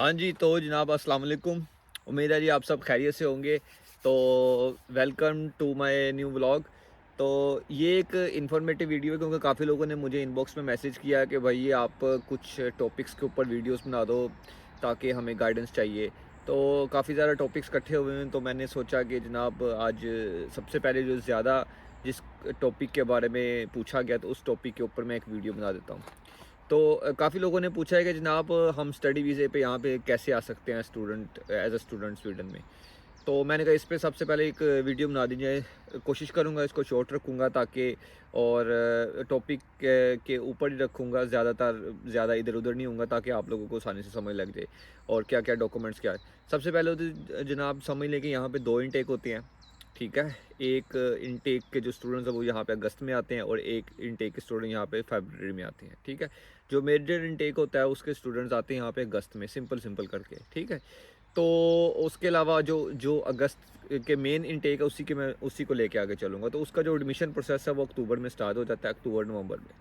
हाँ जी, तो जनाब अस्सलाम वालेकुम। उम्मीद है जी आप सब खैरियत से होंगे। तो welcome to my new vlog. तो ये एक इन्फॉर्मेटिव वीडियो है क्योंकि काफ़ी लोगों ने मुझे इनबॉक्स में मैसेज किया कि भाई ये आप कुछ टॉपिक्स के ऊपर वीडियोस बना दो ताकि हमें गाइडेंस चाहिए। तो काफ़ी ज़्यादा टॉपिक्स इकट्ठे हुए हैं तो मैंने सोचा कि जनाब आज सबसे पहले जो ज़्यादा जिस टॉपिक के बारे में पूछा गया तो उस टॉपिक के ऊपर मैं एक वीडियो बना देता हूँ। तो काफ़ी लोगों ने पूछा है कि जनाब हम स्टडी वीज़े पे यहाँ पे कैसे आ सकते हैं student as a student Sweden में। तो मैंने कहा इस पे सबसे पहले एक वीडियो बना दी जाए। कोशिश करूँगा इसको शॉर्ट रखूँगा ताकि और टॉपिक के ऊपर ही रखूँगा, ज़्यादातर ज़्यादा इधर-उधर नहीं होऊँगा ताकि आप लोगों को आसानी से समझ लग जाए और क्या-क्या डॉक्यूमेंट्स क्या है। सबसे पहले तो जनाब समझ लें कि यहाँ पे 2 इनटेक होते हैं, ठीक है? एक इनटेक के जो स्टूडेंट्स हैं वो यहाँ पे अगस्त में आते हैं और एक इनटेक के स्टूडेंट यहाँ पे फरवरी में आते हैं, ठीक है? जो मेजर इनटेक होता है उसके स्टूडेंट्स आते हैं यहाँ पे अगस्त में, सिंपल करके, ठीक है? तो उसके अलावा जो जो अगस्त के मेन इनटेक है उसी के मैं उसी को लेके आगे चलूँगा। तो उसका जो एडमिशन प्रोसेस है वो अक्टूबर में स्टार्ट हो जाता है, अक्टूबर नवंबर में।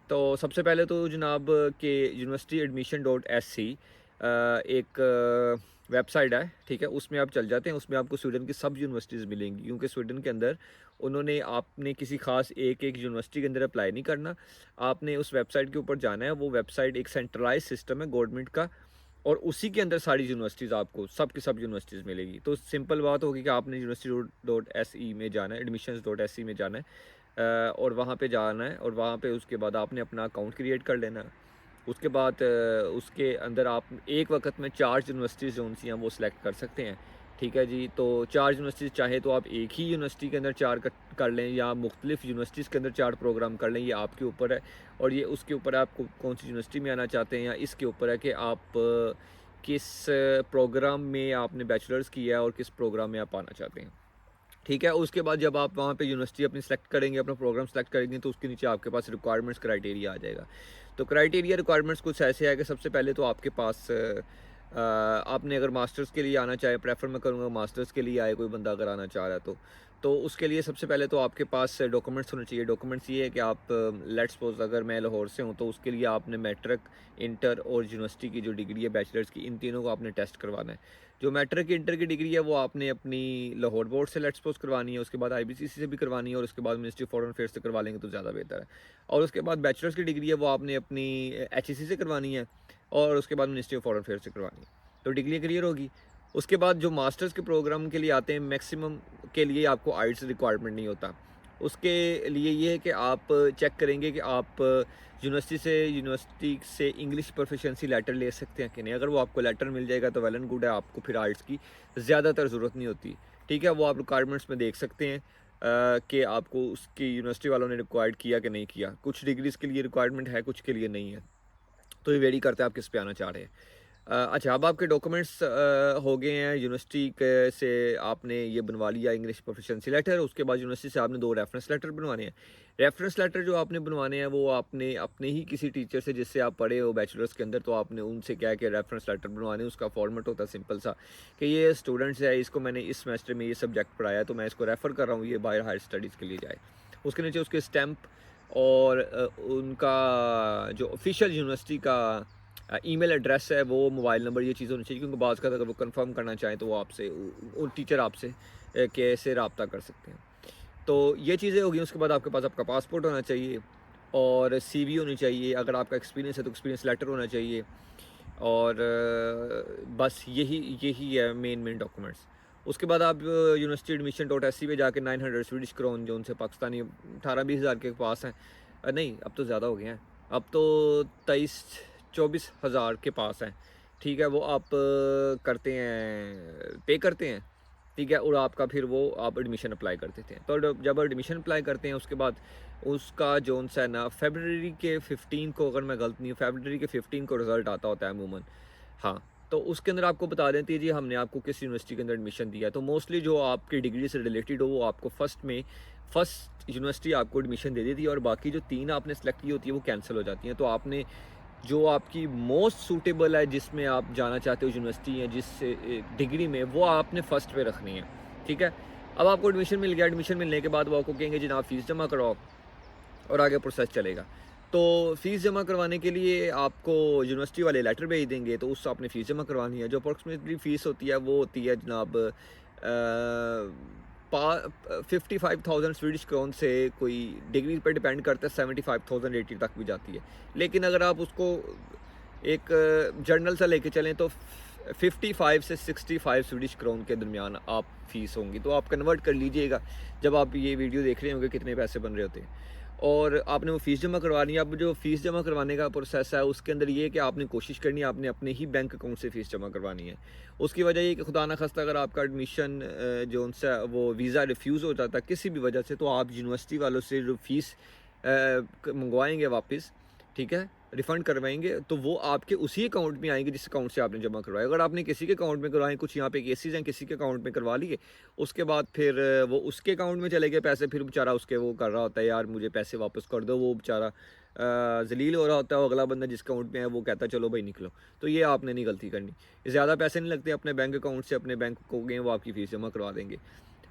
तो सबसे पहले तो जनाब के university admission dot S C एक वेबसाइट है, ठीक है? उसमें आप चल जाते हैं, उसमें आपको स्वीडन की सब यूनिवर्सिटीज़ मिलेंगी क्योंकि स्वीडन के अंदर उन्होंने आपने किसी खास एक यूनिवर्सिटी के अंदर अप्लाई नहीं करना। आपने उस वेबसाइट के ऊपर जाना है, वो वेबसाइट एक सेंट्रलाइज़्ड सिस्टम है गवर्नमेंट का और उसी के अंदर सारी यूनिवर्सिटीज़ आपको सब की सब यूनिवर्सिटीज़ मिलेगी। तो सिंपल बात होगी कि आपने यूनिवर्सिटी डॉट एस ई में जाना है, एडमिशन्स डॉट एस ई में जाना है और वहाँ पे जाना है और वहाँ पे उसके बाद आपने अपना अकाउंट क्रिएट कर लेना है। उसके बाद उसके अंदर आप एक वक़्त में 4 यूनिवर्सिटीज़ जोन-सी हैं वो सिलेक्ट कर सकते हैं, ठीक है जी? तो 4 यूनिवर्सिटीज़ चाहे तो आप एक ही यूनिवर्सिटी के अंदर 4 कर लें या मुख्तलिफ यूनिवर्सिटीज़ के अंदर 4 प्रोग्राम कर लें, ये आपके ऊपर है। और ये उसके ऊपर है आप कौन-सी यूनिवर्सिटी में आना चाहते हैं या इसके ऊपर है कि आप किस प्रोग्राम में आपने बैचलर्स किया है और किस प्रोग्राम में आप आना चाहते हैं। ठीक है, उसके बाद जब आप वहाँ पे यूनिवर्सिटी अपनी सेलेक्ट करेंगे, अपना प्रोग्राम सेलेक्ट करेंगे तो उसके नीचे आपके पास रिक्वायरमेंट्स क्राइटेरिया आ जाएगा। तो क्राइटेरिया रिक्वायरमेंट्स कुछ ऐसे है कि सबसे पहले तो आपके पास आपने अगर मास्टर्स के लिए आना चाहे, प्रेफर मैं करूँगा मास्टर्स के लिए आए कोई बंदा अगर आना चाह रहा है तो। तो उसके लिए सबसे पहले तो आपके पास डॉक्यूमेंट्स होने चाहिए। डॉक्यूमेंट्स ये है कि आप लेट्स सपोज़ अगर मैं लाहौर से हूँ तो उसके लिए आपने मैट्रिक, इंटर और यूनिवर्सिटी की जो डिग्री है बैचलर्स की, इन तीनों को आपने टेस्ट करवाना है। जो मैट्रिक इंटर की डिग्री है वो आपने अपनी लाहौर बोर्ड से लेट्स सपोज़ करवानी है, उसके बाद आईबीसीसी से भी करवानी है और उसके बाद मिनिस्ट्री ऑफ फॉरेन अफेयर्स से करवा लेंगे तो ज़्यादा बेहतर है। और उसके बाद बैचलर्स की डिग्री है वो आपने अपनी एचईसी से करवानी है और उसके बाद मिनिस्ट्री ऑफ फॉरेन अफेयर्स से करवानी है। तो डिग्री क्लियर होगी। उसके बाद जो मास्टर्स के प्रोग्राम के लिए आते हैं मैक्सिमम के लिए आपको आइल्स रिक्वायरमेंट नहीं होता। उसके लिए ये है कि आप चेक करेंगे कि आप यूनिवर्सिटी से इंग्लिश प्रोफिशिएंसी लेटर ले सकते हैं कि नहीं। अगर वो आपको लेटर मिल जाएगा तो वेल एंड गुड है, आपको फिर आइल्स की ज़्यादातर ज़रूरत नहीं होती। ठीक है, वो आप रिक्वायरमेंट्स में देख सकते हैं कि आपको उसकी यूनिवर्सिटी वालों ने रिक्वायर्ड किया कि नहीं किया। कुछ डिग्रीज़ के लिए रिक्वायरमेंट है, कुछ के लिए नहीं है। तो ये वेरी करता है आप किस पे आना चाह रहे हैं। अच्छा, अब आपके डॉक्यूमेंट्स हो गए हैं यूनिवर्सिटी के से आपने ये बनवा लिया इंग्लिश प्रोफिशिएंसी लेटर। उसके बाद यूनिवर्सिटी से आपने 2 रेफरेंस लेटर बनवाने हैं। रेफरेंस लेटर जो आपने बनवाने हैं वो आपने अपने ही किसी टीचर से जिससे आप पढ़े हो बैचलर्स के अंदर, तो आपने उनसे क्या है कि रेफरेंस लेटर बनवाने हैं। उसका फॉर्मेट होता है सिंपल सा कि ये स्टूडेंट्स है, इसको मैंने इस सेमेस्टर में ये सब्जेक्ट पढ़ाया है तो मैं इसको रेफ़र कर रहा हूँ, ये बाहर हायर स्टडीज़ के लिए जाए। उसके नीचे उसके स्टैम्प और उनका जो ऑफिशियल यूनिवर्सिटी का ईमेल एड्रेस है, वो मोबाइल नंबर, ये चीज़ होनी चाहिए क्योंकि बाज़ का अगर वो कंफर्म करना चाहें तो वो आपसे टीचर आपसे कैसे रब्ता कर सकते हैं। तो ये चीज़ें हो गई। उसके बाद आपके पास आपका पासपोर्ट होना चाहिए और सीवी होनी चाहिए। अगर आपका एक्सपीरियंस है तो एक्सपीरियंस लेटर होना चाहिए और बस यही यही है मेन डॉक्यूमेंट्स। उसके बाद आप university admission dot S C पे जाके 900 स्वीडिश क्रोन जो उनसे पाकिस्तानी 18-20 हज़ार के पास हैं, नहीं अब तो ज़्यादा हो गए हैं, अब तो 23-24 हज़ार के पास हैं। ठीक है, वो आप करते हैं, पे करते हैं, ठीक है, और आपका फिर वो आप एडमिशन अप्लाई कर देते हैं। तो जब एडमिशन अप्लाई करते हैं उसके बाद उसका जोन-सा है ना फ़रवरी के 15 को, अगर मैं गलत नहीं हूँ, फ़रवरी के 15 को रिज़ल्ट आता होता है अमूमन। हाँ, तो उसके अंदर आपको बता देती है जी हमने आपको किस यूनिवर्सिटी के अंदर एडमिशन दिया है। तो मोस्टली जो आपकी डिग्री से रिलेटेड हो वो आपको फर्स्ट यूनिवर्सिटी आपको एडमिशन दे देती है और बाकी जो 3 आपने सेलेक्ट की होती है वो कैंसल हो जाती हैं। तो आपने जो आपकी मोस्ट सूटेबल है, जिसमें आप जाना चाहते हो यूनिवर्सिटी या जिस डिग्री में, वो आपने फर्स्ट पे रखनी है, ठीक है? अब आपको एडमिशन मिल गया, एडमिशन मिलने के बाद वो आपको कहेंगे जनाब फ़ीस जमा कराओ और आगे प्रोसेस चलेगा। तो फ़ीस जमा करवाने के लिए आपको यूनिवर्सिटी वाले लेटर भेज देंगे, तो उससे आपने फ़ीस जमा करवानी है। जो अप्रॉक्सिमेटली फ़ीस होती है वो होती है जनाब 55,000 स्वीडिश क्रोन से, कोई डिग्री पर डिपेंड करता है, 75,000 80 तक भी जाती है। लेकिन अगर आप उसको एक जर्नल सा लेके चलें तो 55 से 65 स्वीडिश क्रोन के दरमियान आप फ़ीस होंगी। तो आप कन्वर्ट कर लीजिएगा जब आप ये वीडियो देख रहे होंगे कितने पैसे बन रहे होते हैं, और आपने वो फ़ीस जमा करवानी है। अब जो फ़ीस जमा करवाने का प्रोसेस है उसके अंदर ये है कि आपने कोशिश करनी है आपने अपने ही बैंक अकाउंट से फ़ीस जमा करवानी है। उसकी वजह ये कि खुदा ना खास्ता अगर आपका एडमिशन जो उनसे वो वीज़ा रिफ्यूज़ हो जाता है किसी भी वजह से, तो आप यूनिवर्सिटी वालों से जो फ़ीस मंगवाएंगे वापस, ठीक है, रिफ़ंड करवाएंगे, तो वो आपके उसी अकाउंट में आएंगे जिस अकाउंट से आपने जमा करवाया। अगर आपने किसी के अकाउंट में करवाएं, कुछ यहाँ पे केसेस हैं किसी के अकाउंट में करवा लिए, उसके बाद फिर वो उसके अकाउंट में चले गए पैसे, फिर बेचारा उसके वो कर रहा होता है यार मुझे पैसे वापस कर दो, वो बेचारा जलील हो रहा होता है, वो अगला बंदा जिस अकाउंट में है वो कहता है चलो भाई निकलो। तो ये आपने नहीं गलती करनी, ज़्यादा पैसे नहीं लगते, अपने बैंक अकाउंट से अपने बैंक को गए वो आपकी फ़ीस जमा करवा देंगे।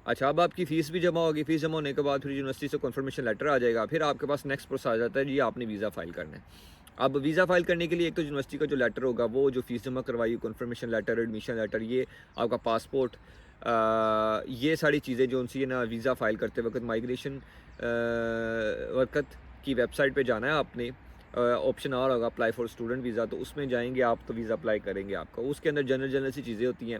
अच्छा, अब आपकी फ़ीस भी जमा होगी, फ़ीस जमा होने के बाद फिर यूनिवर्सिटी से कन्फर्मेशन लेटर आ जाएगा, फिर आपके पास नेक्स्ट प्रोसेस आ जाता है जी आपने वीज़ा फ़ाइल करना है। अब वीज़ा फ़ाइल करने के लिए एक तो यूनिवर्सिटी का जो लेटर होगा, वो जो फ़ीस जमा करवाई, कन्फर्मेशन लेटर, एडमिशन लेटर, ये आपका पासपोर्ट, ये सारी चीज़ें जो उनसे ना वीज़ा फ़ाइल करते वक्त माइग्रेशन वक़्त की वेबसाइट पे जाना है आपने। ऑप्शन आ रहा होगा अप्लाई फॉर स्टूडेंट वीज़ा, तो उसमें जाएंगे आप तो वीज़ा अप्लाई करेंगे आपका। उसके अंदर जनरल सी चीज़ें होती हैं।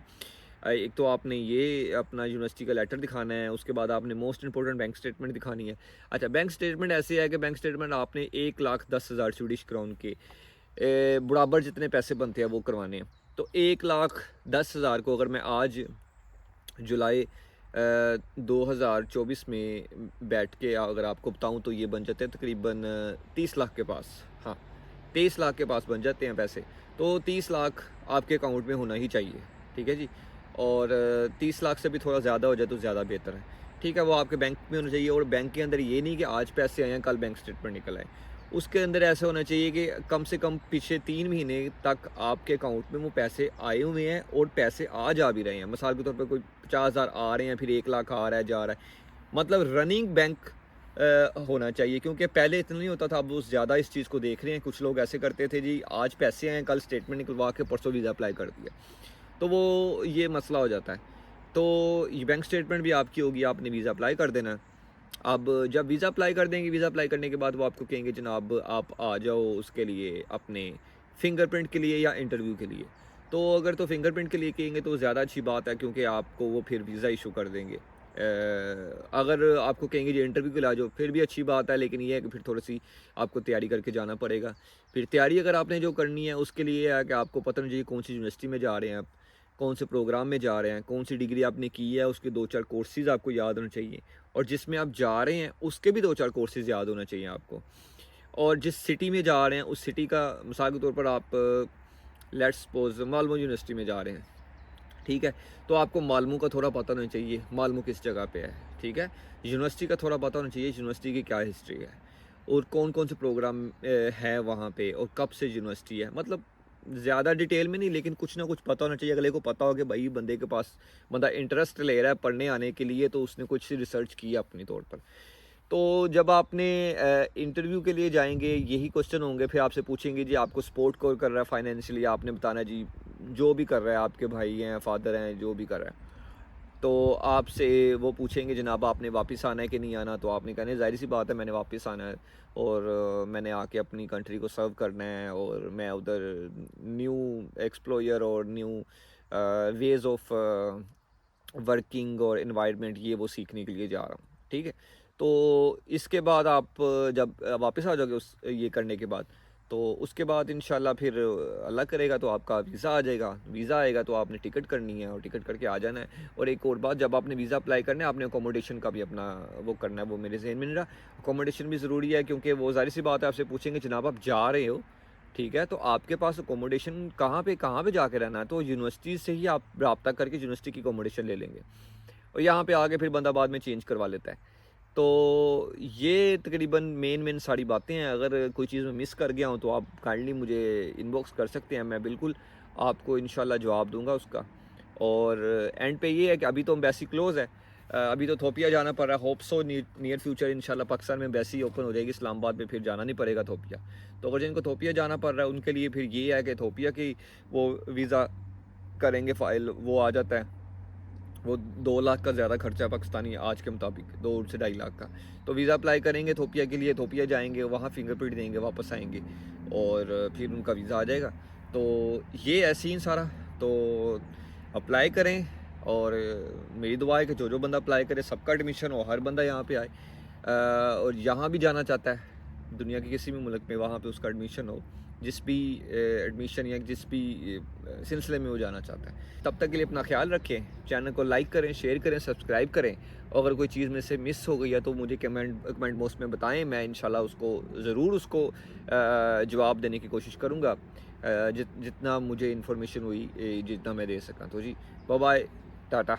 एक तो आपने ये अपना यूनिवर्सिटी का लेटर दिखाना है, उसके बाद आपने मोस्ट इंपॉर्टेंट बैंक स्टेटमेंट दिखानी है। अच्छा, बैंक स्टेटमेंट ऐसे है कि बैंक स्टेटमेंट आपने 1,10,000 स्वीडिश क्राउन के बराबर जितने पैसे बनते हैं वो करवाने हैं। तो 1,10,000 को अगर मैं आज जुलाई 2024 में बैठ के अगर आपको बताऊं तो ये बन जाते हैं तकरीबन 30 लाख के पास। हाँ, 23 लाख के पास बन जाते हैं पैसे। तो 30 लाख आपके अकाउंट में होना ही चाहिए, ठीक है जी। और 30 लाख से भी थोड़ा ज़्यादा हो जाए तो ज़्यादा बेहतर है, ठीक है। वो आपके बैंक में होना चाहिए, और बैंक के अंदर ये नहीं कि आज पैसे आए हैं कल बैंक स्टेटमेंट निकल आए। उसके अंदर ऐसा होना चाहिए कि कम से कम पिछले 3 महीने तक आपके अकाउंट में वो पैसे आए हुए हैं और पैसे आ जा भी रहे हैं। मिसाल के तौर पे कोई 50,000 आ रहे हैं, फिर 1 लाख आ रहा है, जा रहा है, मतलब रनिंग बैंक होना चाहिए। क्योंकि पहले इतना नहीं होता था, अब वो ज़्यादा इस चीज़ को देख रहे हैं। कुछ लोग ऐसे करते थे जी आज पैसे आए, कल स्टेटमेंट निकलवा के परसों वीज़ा अप्लाई कर दिया, तो वो ये मसला हो जाता है। तो ये बैंक स्टेटमेंट भी आपकी होगी, आपने वीज़ा अप्लाई कर देना है। अब जब वीज़ा अप्लाई कर देंगे, वीज़ा अप्लाई करने के बाद वो आपको कहेंगे जनाब आप आ जाओ उसके लिए अपने फ़िंगरप्रिंट के लिए या इंटरव्यू के लिए। तो अगर तो फ़िंगरप्रिंट के लिए कहेंगे तो ज़्यादा अच्छी बात है, क्योंकि आपको वो फिर वीज़ा इशू कर देंगे। अगर आपको कहेंगे जी इंटरव्यू के लिए आ जाओ, फिर भी अच्छी बात है, लेकिन ये है कि फिर थोड़ी-सी आपको तैयारी करके जाना पड़ेगा। फिर तैयारी अगर आपने जो करनी है उसके लिए है कि आपको पता होना चाहिए कौन सी यूनिवर्सिटी में जा रहे हैं आप, कौन से प्रोग्राम में जा रहे हैं, कौन सी डिग्री आपने की है, उसके 2-4 कोर्सेज़ आपको याद होने चाहिए। और जिसमें आप जा रहे हैं उसके भी 2-4 कोर्सेज़ याद होना चाहिए आपको। और जिस सिटी में जा रहे हैं उस सिटी का, मिसाल के तौर पर आप लेट्स सपोज़ मालमो यूनिवर्सिटी में जा रहे हैं, ठीक है, तो आपको मालमो का थोड़ा पता होना चाहिए, मालमो किस जगह पे है, ठीक है। यूनिवर्सिटी का थोड़ा पता होना चाहिए, यूनिवर्सिटी की क्या हिस्ट्री है, और कौन-कौन से प्रोग्राम है वहाँ पे, और कब से यूनिवर्सिटी है। मतलब ज़्यादा डिटेल में नहीं, लेकिन कुछ ना कुछ पता होना चाहिए। अगले को पता हो कि भाई बंदे के पास, बंदा इंटरेस्ट ले रहा है पढ़ने आने के लिए, तो उसने कुछ रिसर्च की है अपने तौर पर। तो जब आपने इंटरव्यू के लिए जाएँगे, यही क्वेश्चन होंगे, फिर आपसे पूछेंगे जी आपको सपोर्ट कौन कर रहा है फाइनेंशियली, आपने बताना है जी जो भी कर रहा है, आपके भाई हैं, फादर हैं, जो भी कर रहा है। तो आपसे वो पूछेंगे जनाब आपने वापस आना है कि नहीं आना, तो आपने कहना है ज़ाहिर सी बात है मैंने वापस आना है, और मैंने आके अपनी कंट्री को सर्व करना है, और मैं उधर न्यू एक्सप्लोयर और न्यू वेज़ ऑफ वर्किंग और एनवायरनमेंट ये वो सीखने के लिए जा रहा हूँ, ठीक है। तो इसके बाद आप जब वापस आ जाओगे उस ये करने के बाद, तो उसके बाद इंशाल्लाह फिर अल्लाह करेगा तो आपका वीज़ा आ जाएगा। वीज़ा आएगा तो आपने टिकट करनी है और टिकट करके आ जाना है। और एक और बात, जब आपने वीज़ा अप्लाई करना है आपने अकोमोडेशन का भी अपना वो करना है, वो मेरे ज़हन में नहीं रहा। अकोमोडेशन भी ज़रूरी है, क्योंकि वो ज़ाहिर सी बात है आपसे पूछेंगे जनाब आप जा रहे हो, ठीक है, तो आपके पास अकोमोडेशन कहाँ पे जाके रहना है, तो यूनिवर्सिटी से ही आप रब्ता करके यूनिवर्सिटी की अकोमोडेशन ले लेंगे, और यहाँ पे आके फिर बंदा बाद में चेंज करवा लेता है। तो ये तकरीबन मेन सारी बातें हैं। अगर कोई चीज़ मैं मिस कर गया हूँ तो आप काइंडली मुझे इनबॉक्स कर सकते हैं, मैं बिल्कुल आपको इंशाल्लाह जवाब दूँगा उसका। और एंड पे ये है कि अभी तो एम्बेसी क्लोज़ है, अभी तो थोपिया जाना पड़ रहा है, होप सो नियर फ्यूचर इंशाल्लाह पाकिस्तान में एम्बेसी ओपन हो जाएगी इस्लामाबाद में, फिर जाना नहीं पड़ेगा थोपिया। तो अगर जिनको थोपिया जाना पड़ रहा है उनके लिए फिर ये है कि थोपिया की वो वीज़ा करेंगे, फ़ाइल वो आ जाता है। वो 2 लाख का ज़्यादा खर्चा है पाकिस्तानी आज के मुताबिक, 2 से 2.5 लाख का। तो वीज़ा अप्लाई करेंगे थोपिया के लिए, थोपिया जाएंगे, वहाँ फिंगरप्रिंट देंगे, वापस आएंगे और फिर उनका वीज़ा आ जाएगा। तो ये है सीन सारा। तो अप्लाई करें और मेरी दुआ है कि जो जो बंदा अप्लाई करे सबका एडमिशन हो, हर बंदा यहाँ पे आए और यहाँ भी जाना चाहता है दुनिया के किसी भी मुल्क में, वहाँ पे उसका एडमिशन हो, जिस भी एडमिशन या जिस भी सिलसिले में वो जाना चाहता है। तब तक के लिए अपना ख्याल रखें, चैनल को लाइक करें, शेयर करें, सब्सक्राइब करें। और अगर कोई चीज़ में से मिस हो गई है तो मुझे कमेंट बॉक्स में बताएं, मैं इंशाल्लाह उसको ज़रूर उसको जवाब देने की कोशिश करूँगा जितना मुझे इन्फॉर्मेशन हुई, जितना मैं दे सका। तो जी बाय बाय, टाटा।